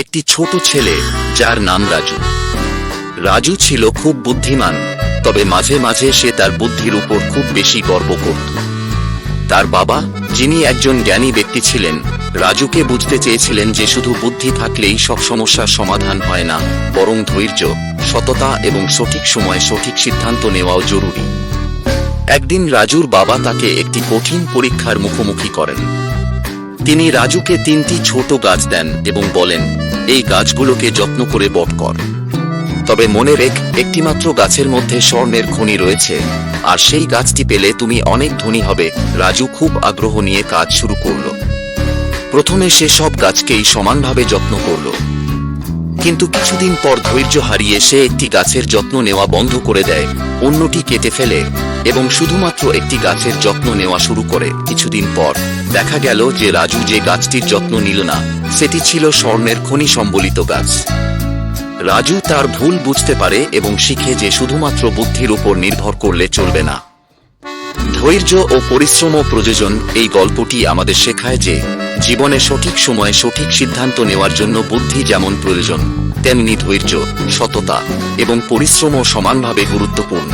একটি ছোট ছেলে যার নাম রাজু। রাজু ছিল খুব বুদ্ধিমান, তবে মাঝে মাঝে সে তার বুদ্ধির উপর খুব বেশি গর্ব করত। তার বাবা, যিনি একজন জ্ঞানী ব্যক্তি ছিলেন, রাজুকে বুঝতে চেয়েছিলেন যে শুধু বুদ্ধি থাকলেই সব সমস্যার সমাধান হয় না, বরং ধৈর্য, সততা এবং সঠিক সময়ে সঠিক সিদ্ধান্ত নেওয়াও জরুরি। একদিন রাজুর বাবা তাকে একটি কঠিন পরীক্ষার মুখোমুখি করেন। তিনি রাজুকে 3টি ছোট গাছ দেন এবং বলেন, এই গাছগুলোকে যত্ন করে বড় কর। তবে মনে রেখ, একটিমাত্র গাছের মধ্যে স্বর্ণের খনি রয়েছে, আর সেই গাছটি পেলে তুমি অনেক ধনী হবে। রাজু খুব আগ্রহ নিয়ে কাজ শুরু করল। প্রথমে সে সব গাছকেই সমানভাবে যত্ন করল, কিন্তু কিছুদিন পর ধৈর্য হারিয়ে সে একটি গাছের যত্ন নেওয়া বন্ধ করে দেয়, অন্যটি কেটে ফেলে এবং শুধুমাত্র একটি গাছের যত্ন নেওয়া শুরু করে। কিছুদিন পর দেখা গেল যে রাজু যে গাছটির যত্ন নিল না, সেটি ছিল স্বর্ণের খনি সম্বলিত গাছ। রাজু তার ভুল বুঝতে পারে এবং শিখে যে শুধুমাত্র বুদ্ধির উপর নির্ভর করলে চলবে না, ধৈর্য ও পরিশ্রমও প্রয়োজন। এই গল্পটি আমাদের শেখায় যে জীবনে সঠিক সময়ে সঠিক সিদ্ধান্ত নেওয়ার জন্য বুদ্ধি যেমন প্রয়োজন, তেমনি ধৈর্য, সততা এবং পরিশ্রমও সমানভাবে গুরুত্বপূর্ণ।